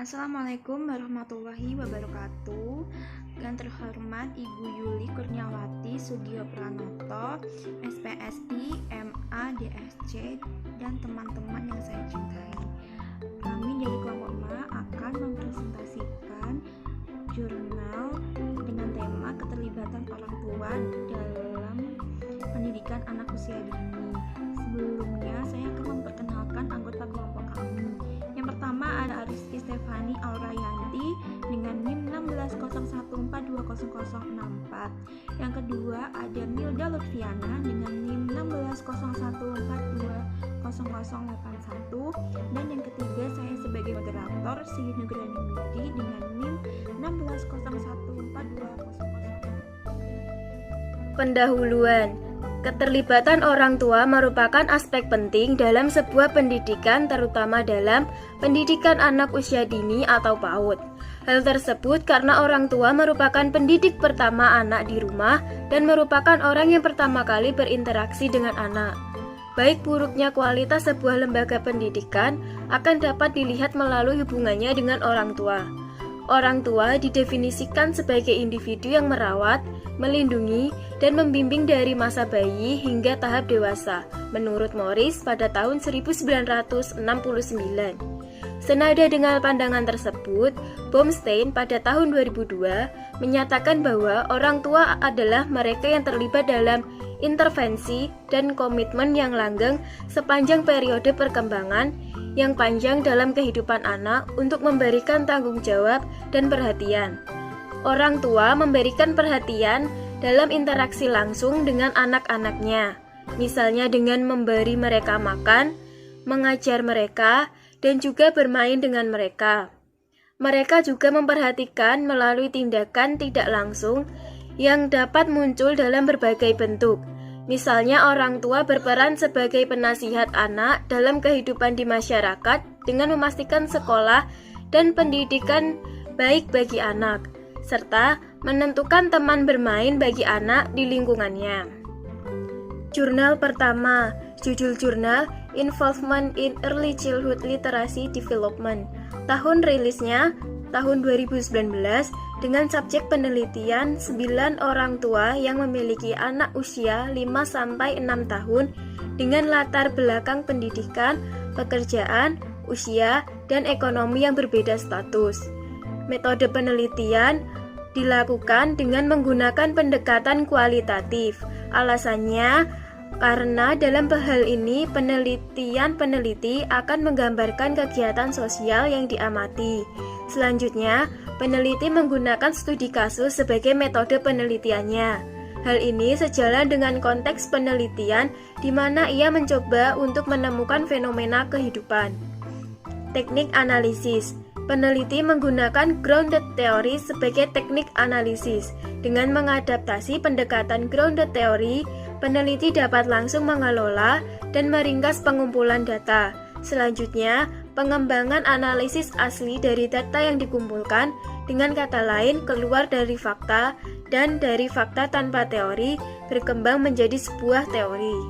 Assalamualaikum warahmatullahi wabarakatuh. Yang terhormat Ibu Yuli Kurniawati Sugio Pranoto, SPSI, MA, DSC, dan teman-teman yang saya cintai. Kami dari kelompok MA akan mempresentasikan jurnal dengan tema keterlibatan orang tua dalam pendidikan anak usia dini. Sebelumnya, saya akan memperkenalkan anggota kelompok kami. Yang pertama ada Ariski Stefani Aurayanti dengan NIM 1601420064. Yang kedua ada Milda Lutfiana dengan NIM 1601420081. Dan yang ketiga saya sebagai moderator Siti Nugrani Midi dengan NIM 16014200. Pendahuluan. Keterlibatan orang tua merupakan aspek penting dalam sebuah pendidikan, terutama dalam pendidikan anak usia dini atau PAUD. Hal tersebut karena orang tua merupakan pendidik pertama anak di rumah dan merupakan orang yang pertama kali berinteraksi dengan anak. Baik buruknya kualitas sebuah lembaga pendidikan akan dapat dilihat melalui hubungannya dengan orang tua. Orang tua didefinisikan sebagai individu yang merawat, melindungi, dan membimbing dari masa bayi hingga tahap dewasa, menurut Morris pada tahun 1969. Senada dengan pandangan tersebut, Baumstein pada tahun 2002 menyatakan bahwa orang tua adalah mereka yang terlibat dalam intervensi dan komitmen yang langgeng sepanjang periode perkembangan yang panjang dalam kehidupan anak untuk memberikan tanggung jawab dan perhatian. Orang tua memberikan perhatian dalam interaksi langsung dengan anak-anaknya, misalnya dengan memberi mereka makan, mengajar mereka, dan juga bermain dengan mereka. Mereka juga memperhatikan melalui tindakan tidak langsung yang dapat muncul dalam berbagai bentuk. Misalnya orang tua berperan sebagai penasihat anak dalam kehidupan di masyarakat dengan memastikan sekolah dan pendidikan baik bagi anak, serta menentukan teman bermain bagi anak di lingkungannya. Jurnal pertama, judul jurnal Involvement in Early Childhood Literacy Development. Tahun rilisnya tahun 2019 dengan subjek penelitian 9 orang tua yang memiliki anak usia 5-6 tahun dengan latar belakang pendidikan, pekerjaan, usia, dan ekonomi yang berbeda status. Metode penelitian dilakukan dengan menggunakan pendekatan kualitatif. Alasannya karena dalam hal ini peneliti akan menggambarkan kegiatan sosial yang diamati. Selanjutnya, peneliti menggunakan studi kasus sebagai metode penelitiannya. Hal ini sejalan dengan konteks penelitian di mana ia mencoba untuk menemukan fenomena kehidupan. Teknik analisis. Peneliti menggunakan grounded theory sebagai teknik analisis. Dengan mengadaptasi pendekatan grounded theory, peneliti dapat langsung mengelola dan meringkas pengumpulan data. Selanjutnya, pengembangan analisis asli dari data yang dikumpulkan, dengan kata lain keluar dari fakta, dan dari fakta tanpa teori berkembang menjadi sebuah teori.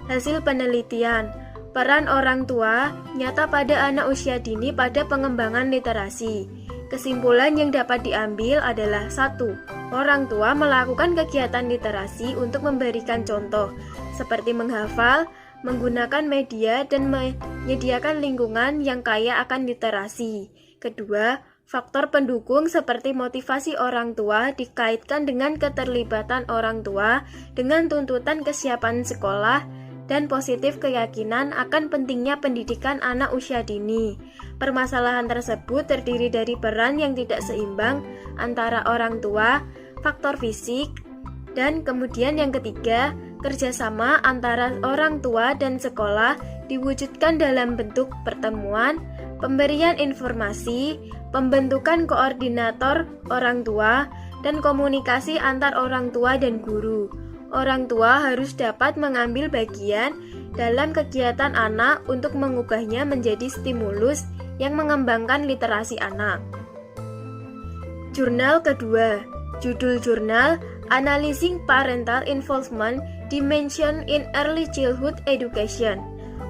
Hasil penelitian. Peran orang tua nyata pada anak usia dini pada pengembangan literasi. Kesimpulan yang dapat diambil adalah 1. Orang tua melakukan kegiatan literasi untuk memberikan contoh, seperti menghafal, menggunakan media, dan menyediakan lingkungan yang kaya akan literasi. Kedua, faktor pendukung seperti motivasi orang tua dikaitkan dengan keterlibatan orang tua dengan tuntutan kesiapan sekolah dan positif keyakinan akan pentingnya pendidikan anak usia dini. Permasalahan tersebut terdiri dari peran yang tidak seimbang antara orang tua, faktor fisik, dan kemudian yang ketiga, kerjasama antara orang tua dan sekolah diwujudkan dalam bentuk pertemuan, pemberian informasi, pembentukan koordinator orang tua, dan komunikasi antar orang tua dan guru. Orang tua harus dapat mengambil bagian dalam kegiatan anak untuk mengubahnya menjadi stimulus yang mengembangkan literasi anak. Jurnal kedua, judul jurnal Analyzing Parental Involvement Dimension in Early Childhood Education.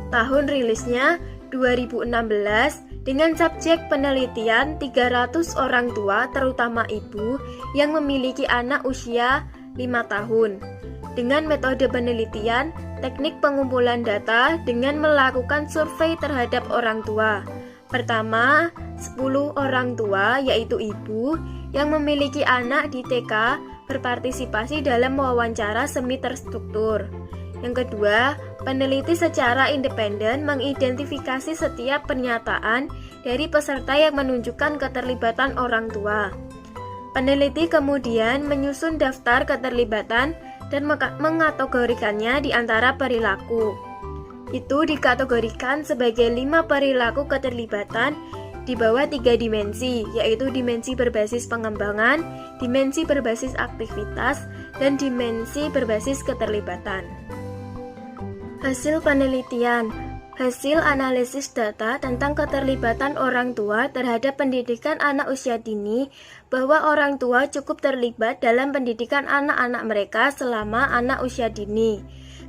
Tahun rilisnya 2016 Dengan subjek penelitian 300 orang tua terutama ibu yang memiliki anak usia 5 tahun. Dengan metode penelitian, teknik pengumpulan data dengan melakukan survei terhadap orang tua. Pertama, 10 orang tua yaitu ibu yang memiliki anak di TK berpartisipasi dalam wawancara semi terstruktur. Yang kedua, peneliti secara independen mengidentifikasi setiap pernyataan dari peserta yang menunjukkan keterlibatan orang tua. Peneliti kemudian menyusun daftar keterlibatan dan mengategorikannya di antara perilaku. Itu dikategorikan sebagai 5 perilaku keterlibatan di bawah 3 dimensi, yaitu dimensi berbasis pengembangan, dimensi berbasis aktivitas, dan dimensi berbasis keterlibatan. Hasil penelitian. Hasil analisis data tentang keterlibatan orang tua terhadap pendidikan anak usia dini bahwa orang tua cukup terlibat dalam pendidikan anak-anak mereka selama anak usia dini.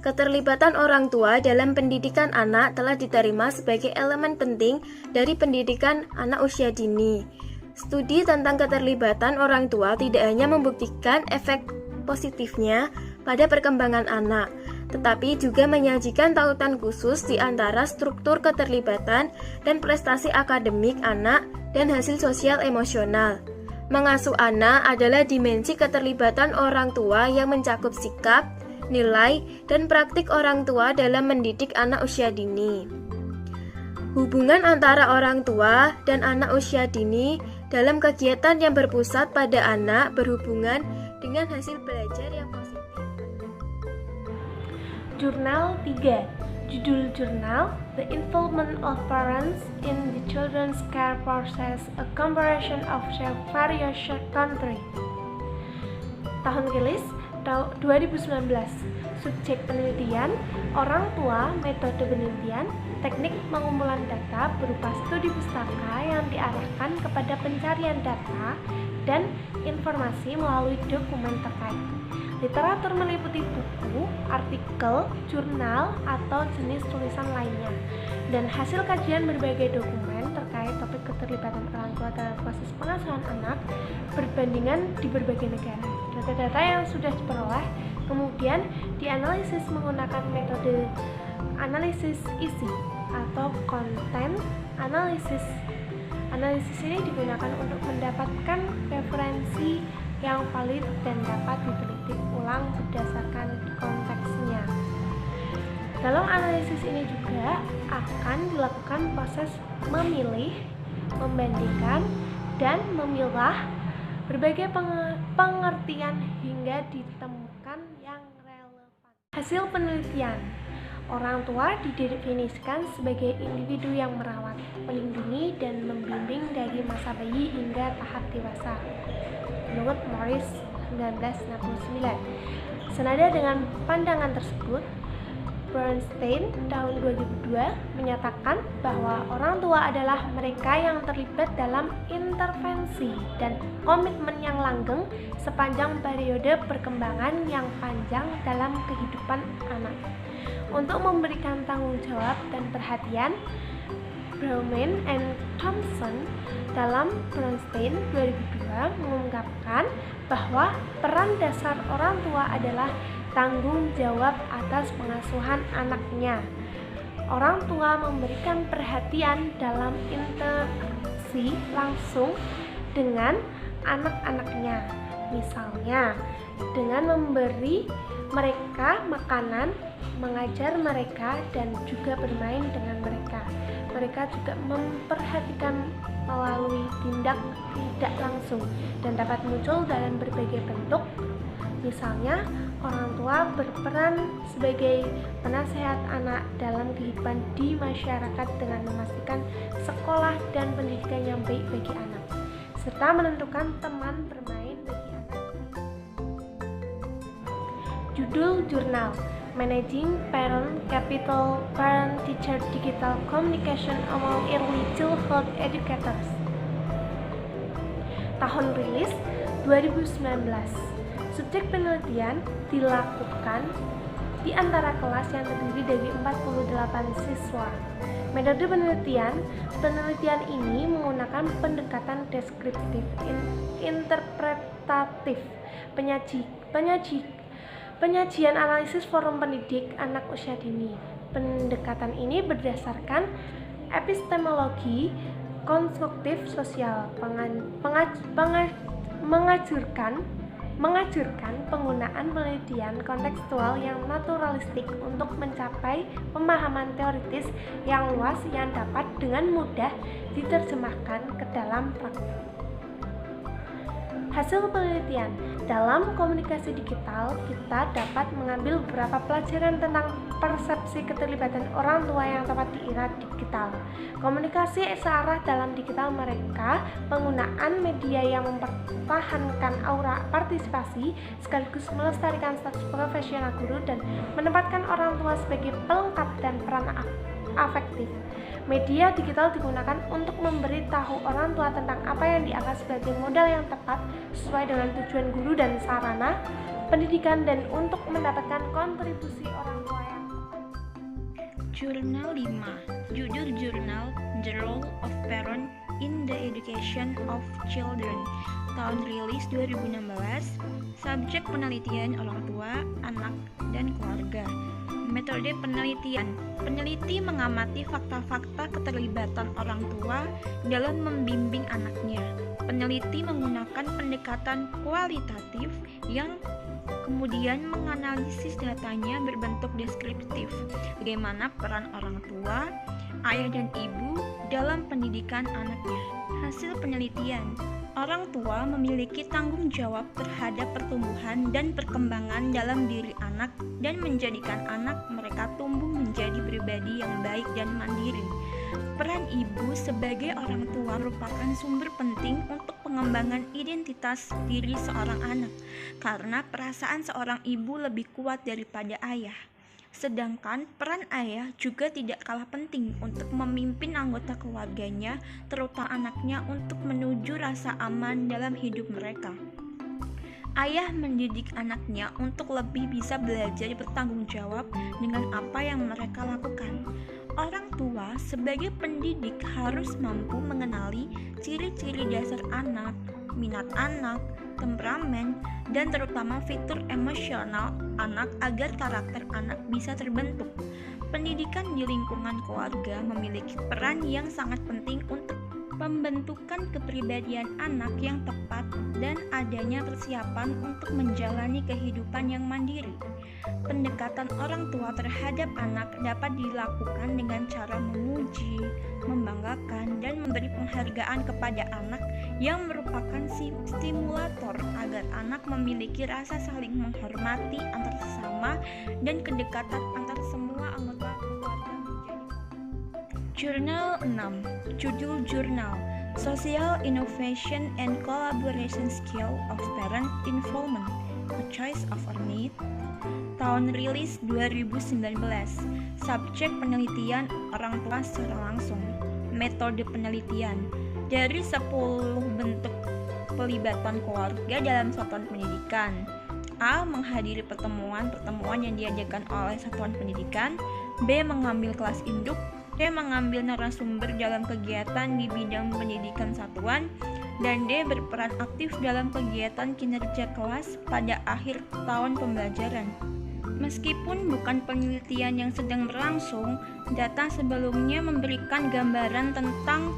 Keterlibatan orang tua dalam pendidikan anak telah diterima sebagai elemen penting dari pendidikan anak usia dini. Studi tentang keterlibatan orang tua tidak hanya membuktikan efek positifnya pada perkembangan anak, tetapi juga menyajikan tautan khusus di antara struktur keterlibatan dan prestasi akademik anak dan hasil sosial emosional. Mengasuh anak adalah dimensi keterlibatan orang tua yang mencakup sikap, nilai, dan praktik orang tua dalam mendidik anak usia dini. Hubungan antara orang tua dan anak usia dini dalam kegiatan yang berpusat pada anak berhubungan dengan hasil belajar yang positif. Jurnal 3. Judul jurnal The Involvement of Parents in the Children's Care Process, a Comparison of Various Countries. Tahun rilis 2019. Subjek penelitian, orang tua, metode penelitian, teknik pengumpulan data berupa studi pustaka yang diarahkan kepada pencarian data dan informasi melalui dokumen terkait. Literatur meliputi buku, artikel, jurnal, atau jenis tulisan lainnya, dan hasil kajian berbagai dokumen terkait topik keterlibatan orang tua dalam proses pengasuhan anak berbandingan di berbagai negara. Data-data yang sudah diperoleh kemudian dianalisis menggunakan metode analisis isi atau content analysis. Analisis ini digunakan untuk mendapatkan referensi yang valid dan dapat diteliti ulang berdasarkan konteksnya. Dalam analisis ini juga akan dilakukan proses memilih, membandingkan, dan memilah berbagai pengertian hingga ditemukan yang relevan. Hasil penelitian. Orang tua didefinisikan sebagai individu yang merawat, melindungi, dan membimbing dari masa bayi hingga tahap dewasa. Menurut Morris 1969. Senada dengan pandangan tersebut, Bernstein tahun 2002 menyatakan bahwa orang tua adalah mereka yang terlibat dalam intervensi dan komitmen yang langgeng sepanjang periode perkembangan yang panjang dalam kehidupan anak. Untuk memberikan tanggung jawab dan perhatian, Baumann and Thompson dalam Bernstein 2002 mengungkapkan bahwa peran dasar orang tua adalah tanggung jawab atas pengasuhan anaknya. Orang tua memberikan perhatian dalam interaksi langsung dengan anak-anaknya, misalnya dengan memberi mereka makanan, mengajar mereka, dan juga bermain dengan mereka. Mereka juga memperhatikan melalui tindak tidak langsung dan dapat muncul dalam berbagai bentuk. Misalnya, orang tua berperan sebagai penasehat anak dalam kehidupan di masyarakat dengan memastikan sekolah dan pendidikan yang baik bagi anak, serta menentukan teman bermain bagi anak. Judul jurnal Managing Parent Capital Parent-Teacher Digital Communication Among Early Childhood Educators. Tahun rilis 2019. Subjek penelitian dilakukan di antara kelas yang terdiri dari 48 siswa. Metode penelitian ini menggunakan pendekatan deskriptif, interpretatif, penyajian analisis forum pendidik anak usia dini. Pendekatan ini berdasarkan epistemologi konstruktif sosial, mengajurkan penggunaan penelitian kontekstual yang naturalistik untuk mencapai pemahaman teoritis yang luas yang dapat dengan mudah diterjemahkan ke dalam praktik. Hasil penelitian. Dalam komunikasi digital, kita dapat mengambil beberapa pelajaran tentang persepsi keterlibatan orang tua yang tepat di era digital. Komunikasi searah dalam digital mereka, penggunaan media yang mempertahankan aura partisipasi sekaligus melestarikan status profesional guru dan menempatkan orang tua sebagai pelengkap dan peran afektif. Media digital digunakan untuk memberitahu orang tua tentang apa yang dianggap sebagai modal yang tepat sesuai dengan tujuan guru dan sarana pendidikan dan untuk mendapatkan kontribusi orang tua yang tepat. Jurnal 5. Judul jurnal The Role of Parent in the Education of Children. Tahun rilis 2016. Subjek penelitian orang tua, anak, dan keluarga. Metode penelitian. Peneliti mengamati fakta-fakta keterlibatan orang tua dalam membimbing anaknya. Peneliti menggunakan pendekatan kualitatif yang kemudian menganalisis datanya berbentuk deskriptif. Bagaimana peran orang tua, ayah dan ibu dalam pendidikan anaknya. Hasil penelitian. Orang tua memiliki tanggung jawab terhadap pertumbuhan dan perkembangan dalam diri anak dan menjadikan anak mereka tumbuh menjadi pribadi yang baik dan mandiri. Peran ibu sebagai orang tua merupakan sumber penting untuk pengembangan identitas diri seorang anak, karena perasaan seorang ibu lebih kuat daripada ayah. Sedangkan peran ayah juga tidak kalah penting untuk memimpin anggota keluarganya, terutama anaknya, untuk menuju rasa aman dalam hidup mereka. Ayah mendidik anaknya untuk lebih bisa belajar bertanggung jawab dengan apa yang mereka lakukan. Orang tua sebagai pendidik harus mampu mengenali ciri-ciri dasar anak, minat anak, temperamen, dan terutama fitur emosional anak agar karakter anak bisa terbentuk. Pendidikan di lingkungan keluarga memiliki peran yang sangat penting untuk pembentukan kepribadian anak yang tepat dan adanya persiapan untuk menjalani kehidupan yang mandiri. Pendekatan orang tua terhadap anak dapat dilakukan dengan cara memuji, membanggakan, dan memberi penghargaan kepada anak yang merupakan stimulator agar anak memiliki rasa saling menghormati antar sesama dan kedekatan antar semua anggota keluarga menjadi. Jurnal 6. Judul jurnal Social Innovation and Collaboration Skill of Parent Involvement, A Choice of Our Need. Tahun rilis 2019. Subjek penelitian orang tua secara langsung. Metode penelitian. Dari 10 bentuk pelibatan keluarga dalam satuan pendidikan. A. Menghadiri pertemuan yang diadakan oleh satuan pendidikan. B. Mengambil kelas induk. C. Mengambil narasumber dalam kegiatan di bidang pendidikan satuan. Dan D. Berperan aktif dalam kegiatan kinerja kelas pada akhir tahun pembelajaran. Meskipun bukan penelitian yang sedang berlangsung, data sebelumnya memberikan gambaran tentang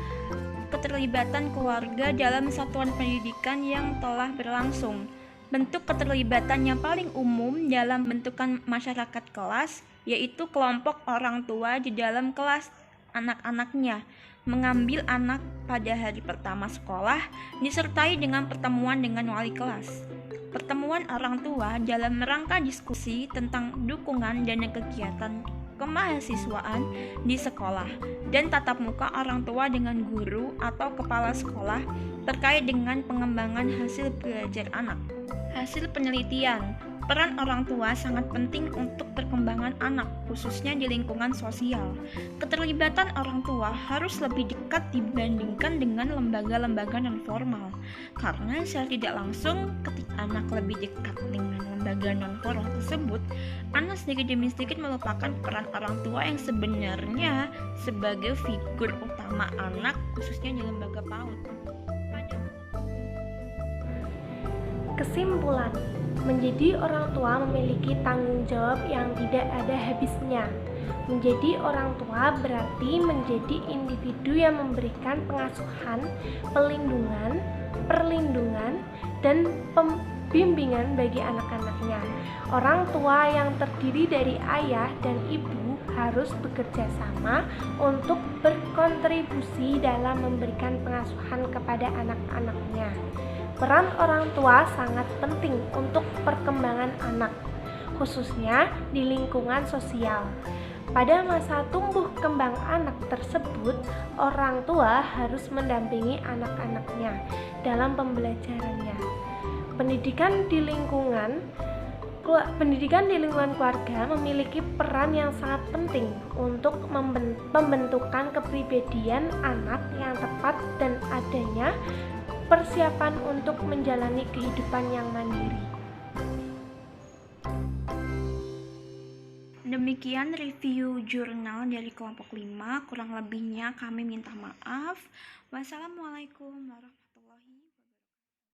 keterlibatan keluarga dalam satuan pendidikan yang telah berlangsung. Bentuk keterlibatan yang paling umum dalam bentukan masyarakat kelas yaitu kelompok orang tua di dalam kelas anak-anaknya mengambil anak pada hari pertama sekolah disertai dengan pertemuan dengan wali kelas. Pertemuan orang tua dalam rangka diskusi tentang dukungan dan kegiatan kemahasiswaan di sekolah dan tatap muka orang tua dengan guru atau kepala sekolah terkait dengan pengembangan hasil belajar anak. Hasil penelitian. Peran orang tua sangat penting untuk perkembangan anak, khususnya di lingkungan sosial. Keterlibatan orang tua harus lebih dekat dibandingkan dengan lembaga-lembaga non-formal, karena secara tidak langsung ketika anak lebih dekat dengan lembaga non-formal tersebut, anak sedikit demi sedikit melupakan peran orang tua yang sebenarnya sebagai figur utama anak, khususnya di lembaga PAUD. Kesimpulan, menjadi orang tua memiliki tanggung jawab yang tidak ada habisnya. Menjadi orang tua berarti menjadi individu yang memberikan pengasuhan, perlindungan, dan pembimbingan bagi anak-anaknya. Orang tua yang terdiri dari ayah dan ibu harus bekerja sama untuk berkontribusi dalam memberikan pengasuhan kepada anak-anaknya. Peran orang tua sangat penting untuk perkembangan anak, khususnya di lingkungan sosial. Pada masa tumbuh kembang anak tersebut, orang tua harus mendampingi anak-anaknya dalam pembelajarannya. Pendidikan di lingkungan keluarga memiliki peran yang sangat penting untuk pembentukan kepribadian anak yang tepat dan adanya persiapan untuk menjalani kehidupan yang mandiri. Demikian review jurnal dari kelompok 5, kurang lebihnya kami minta maaf. Wassalamualaikum warahmatullahi wabarakatuh.